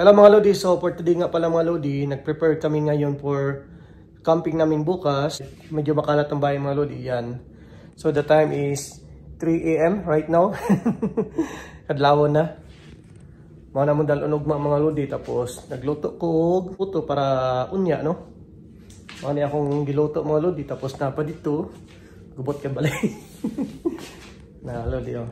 Hello mga Lodi, so for today nga pala mga Lodi, nag-prepare kami ngayon for camping namin bukas. Medyo makalat ang bahay mga Lodi, yan. So the time is 3 AM right now. Kadlawon na. Mga naman dalunog mga Lodi, tapos nagluto ko puto para unya, no? Mga niya akong giluto mga Lodi, tapos napa dito, gubot ka balay. Na Lodi, oh.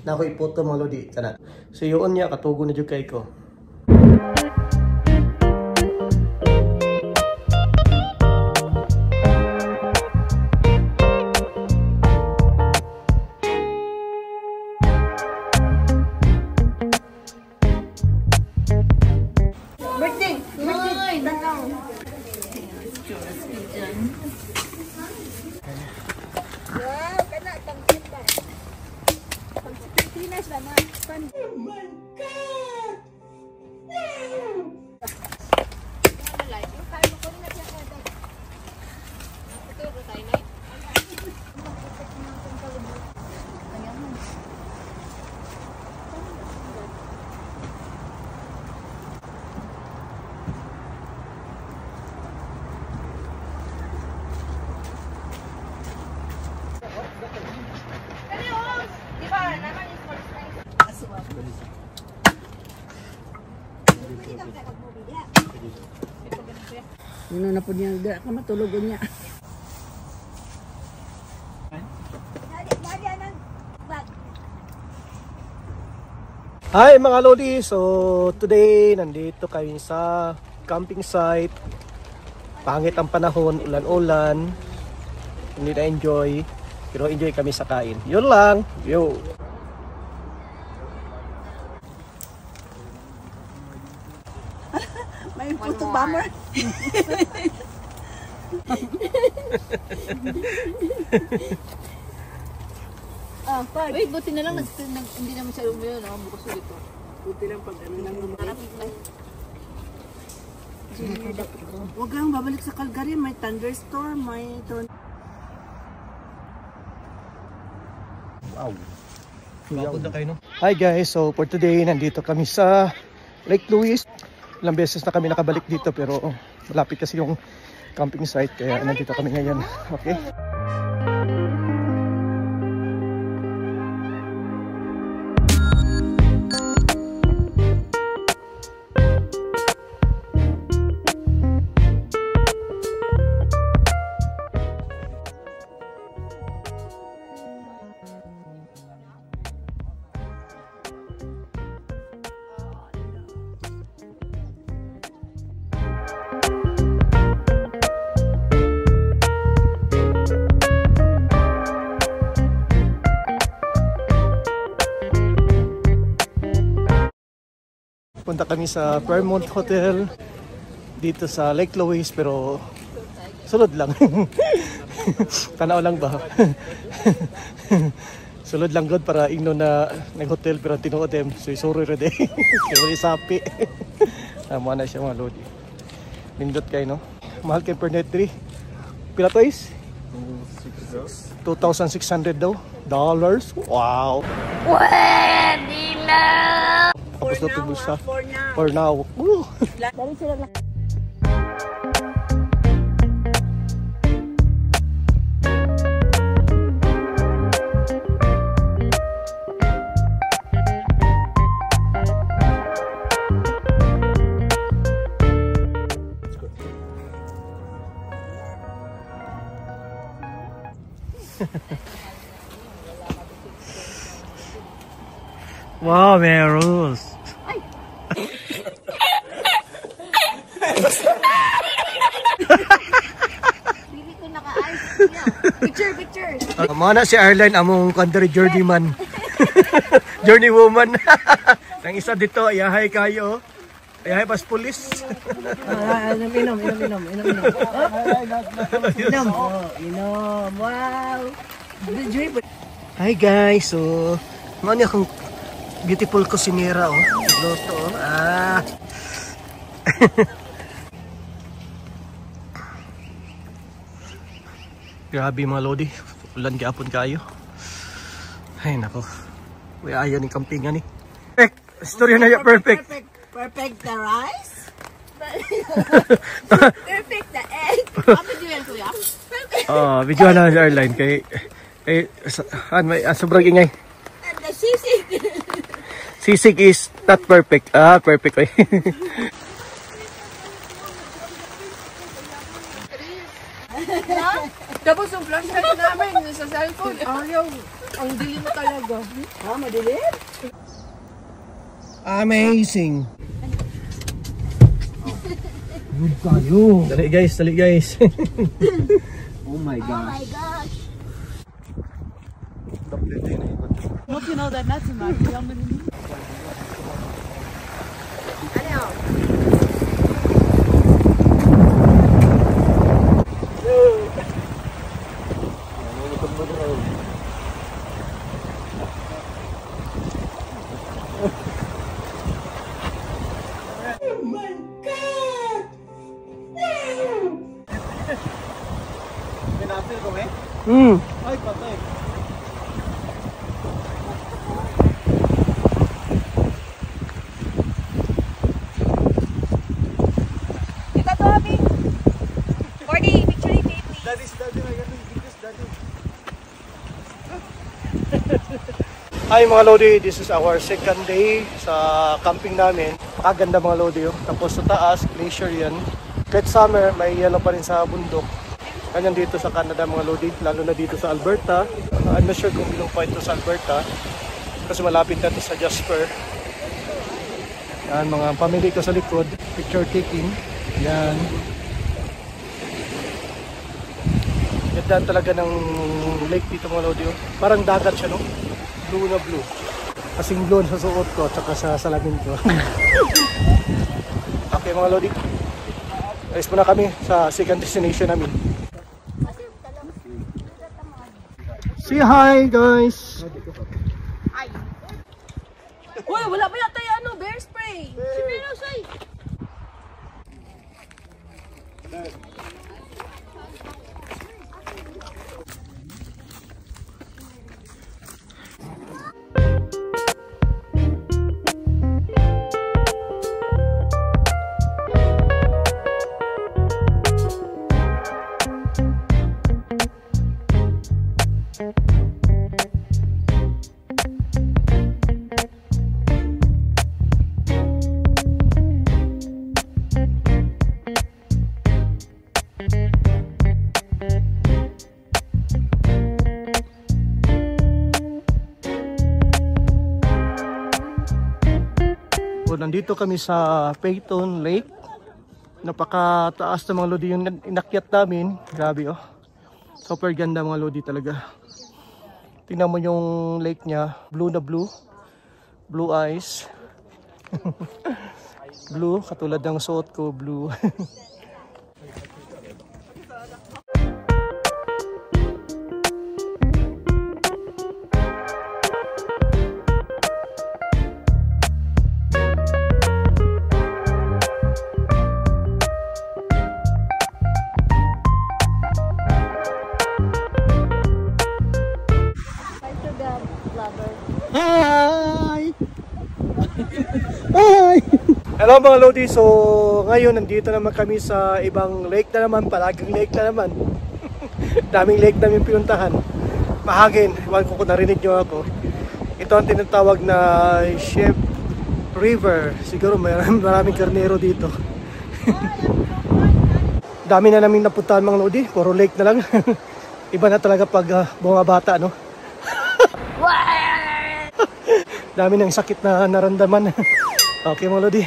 Na ako ipoto mga Lodi, kana. So yun niya, katugo na dyan kay ko. Birthday! Birthday! Tanaw! Wow! Kana, pang-kita. Pilipinas ba na? Oh my God! Ano na po niya, da ka matulog niya. Hi mga Lodi, so today nandito kami sa camping site. Pangit ang panahon, ulan-ulan. Hindi na enjoy, pero enjoy kami sa kain. Yun lang, yo! May photo bomber. Wait, buti na lang hindi naman siya umiyo, no? Bukas ulit ko. Buti lang pag ano lang naman. Huwag lang babalik sa Calgary, may thunderstorm, may Wow! Hi guys, so for today nandito kami sa Lake Louise. Ilang beses na kami nakabalik dito pero malapit kasi yung camping site kaya nandito kami ngayon. Okay. Punta kami sa Fairmont Hotel dito sa Lake Louise pero sulod lang. Tanaw lang ba? Sulod lang god para ingno na nag-hotel pero tinuod dem so isuro rede. Kaya sapi. Tama na siya mga Lodi. Nindot kay no. Mahal kay per night 3. Pila to is? 2,600 daw. Dollars. Wow. Pwede na! Tapos natubos siya. For now. Dari sila lang. Wow, may rules. Pili ko naka-ice. Picture. Mana si Arline among country journeyman. Journey woman. Nang isa dito, ayahay kayo. Ayahay pas pulis. Inom. Inom. Wow. Hi guys, so ano akong beautiful kusinera oh. Luto oh. Grabe mga Lodi, ulan gapon kayo. Ay nako. May ayaw ni campingan eh. Istorya na niya perfect. Perfect the rice. Perfect the egg. Ano din yan, kuya? Video na si Arline kay may sobrang ingay. And the sisig. Sisig is not perfect. Perfect. Tapos yung flashlight namin sa cellphone. Ayaw. Ang dilim talaga. Madilim? Amazing. Good kayo. Dali guys. Oh my gosh. Don't you know that that's a macaroni? Ay, patay. Ito to, Abi. 40, picture ni baby. Daddy, my God, this daddy. Hi mga Lodi, this is our second day sa camping namin. Pakaganda mga Lodi. Tapos sa taas, glacier yan. Kahit summer, may yellow pa rin sa bundok. Ganyan dito sa Canada mga Lodi, lalo na dito sa Alberta. I'm not sure kung ilang point to sa Alberta kasi malapit na to sa Jasper. Yan, mga family ko sa likod, picture taking. Yan. Ganda talaga ng lake dito mga Lodi. Parang dagat siya, no? Blue na blue. Kasing blue sa suot ko at saka sa salamin ko. Okay mga Lodi, alis muna kami sa second destination namin. Say hi guys! Ay. Uy, wala pa yata yung bear spray. Si Venus ay. Nandito kami sa Peyton Lake. Napakataas na mga Lodi yung inakyat namin. Grabe oh. Super ganda mga Lodi talaga. Tingnan mo yung lake niya. Blue na blue. Blue eyes. Blue. Katulad ng suot ko. Blue. Hi! Hi! Hello mga Lodi, so ngayon nandito naman kami sa ibang lake na naman, palaging lake na naman. Daming lake namin pinuntahan. Mahagin, ewan ko kung narinig nyo ako. Ito ang tinatawag na Chef River. Siguro maraming karnero dito. Dami na namin napuntahan mga Lodi, puro lake na lang. Iba na talaga pag bumabata, no? Dami ng sakit na naramdaman. Okay mga Lodi.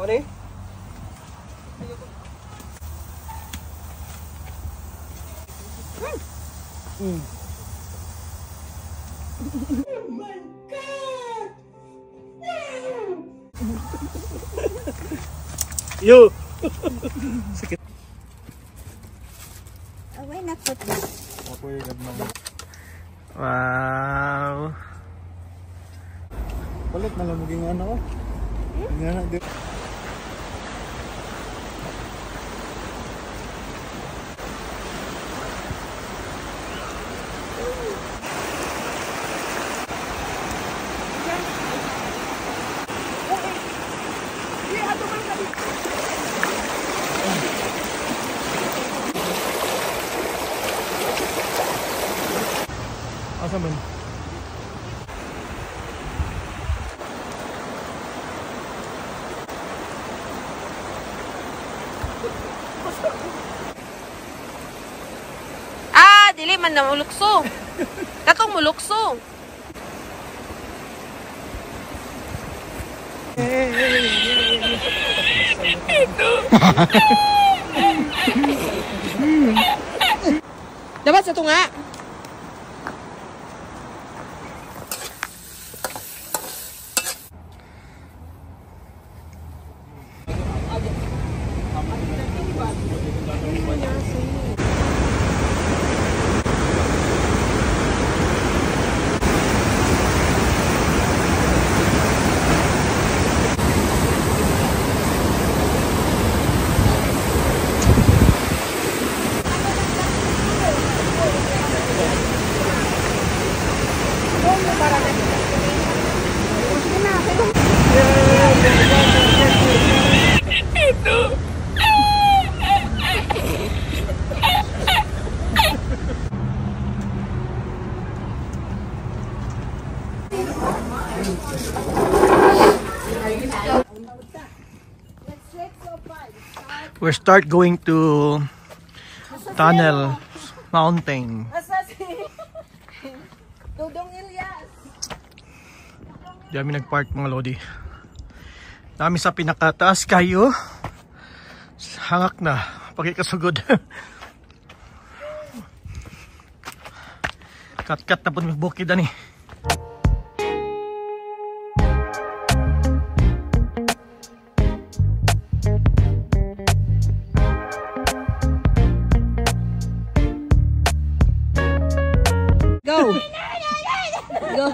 Ano eh? Yo! Sakit. Away na po. Wow! Palit na lang maging ano ko. Nga na, di. Asa man? Dili man na mulukso. Katong mulukso. Dapat sa tunga. We start going to tunnel mountain. Dudong Ilyas. Dami nagpark mga lodi. Dami sa pinakataas kayo. Hangak na. Pagkikasugod. Kat-kat na po may bukid ani. Go. Go.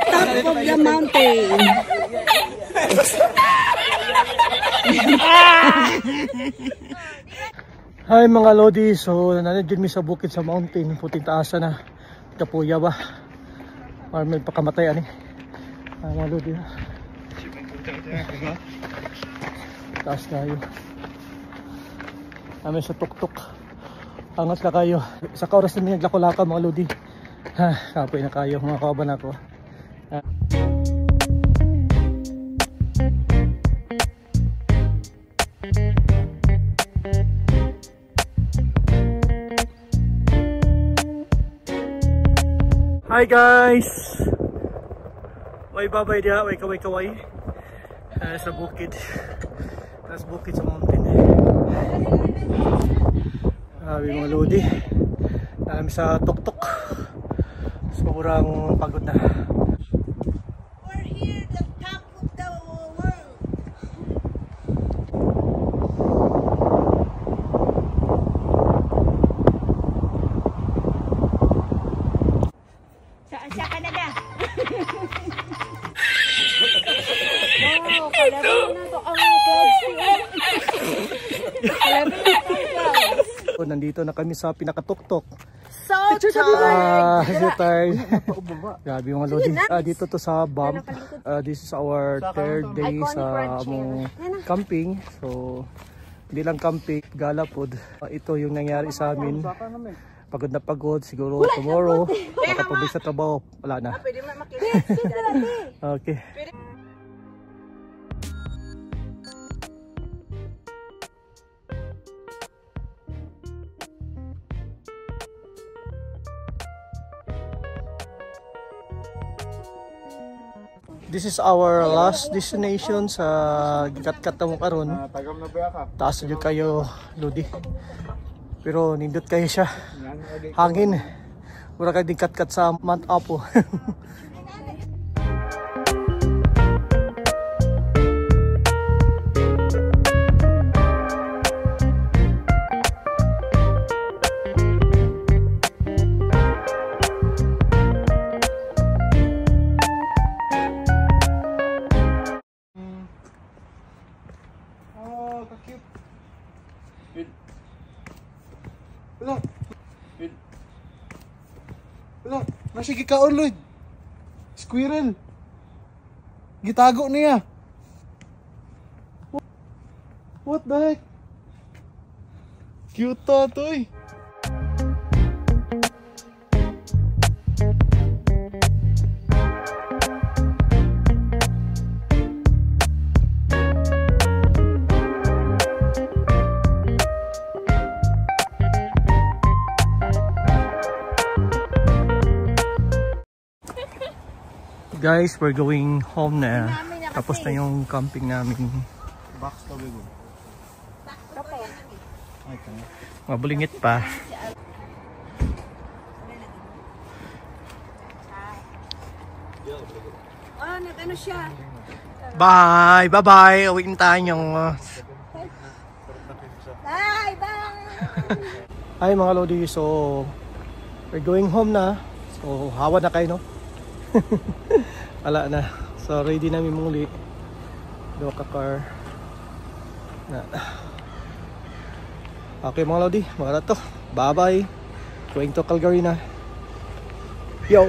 Top of the mountain. Hi mga lodi, so nandiyan mi sa bukid sa mountain, puting taasa na. Kapuya ba? Or may pakamatay ani. Mga lodi. Taas tayo. Kami sa tuktok. Angas na kayo. Sa oras na naglako-laka mga lodi. Ha, kapoy na kayo mga kaban ako. Hi guys! Way babay dia, way kaway sa bukid. Sa bukid sa mountain. Grabe mga lodi. Dami sa tuktok. Sobrang pagod na. We're here at the top of the world. Sa Canada. Oh, kalaro na to ang clouds. Kalaro na to ang clouds. Nandito na kami sa pinakatuktok. So tired. Grabe mga lodi. Dito to sa bump. This is our third day sa among camping. So hindi lang camping, gala pod. Ito yung nangyari sa amin. Pagod na pagod. Siguro tomorrow makapabalik sa trabaho. Wala na. Okay. This is our last destination sa gikat-kat na mo karon. Tagam na ba ka? Taas na kayo, Lodi. Pero nindot kayo siya. Hangin. Mura kayo kat-kat sa Mount Apo. Wala. Wala. Nasa gikaon, Lloyd. Squirrel. Gitago niya. What the heck? Cute to eh. Guys, we're going home na. Tapos na yung camping namin. Box to bigo. Ay, kanya. Mabulingit pa. Oh, nag-ano siya? Bye! Bye-bye! Uwiin tayo. Bye! Bye! Hi mga Lodi, so we're going home na. So hawa na kayo, no? Wala na. So ready namin muli. Dua ka car. Na. Okay mga Lodi, mga to. Bye-bye. Going to Calgary na. Yo!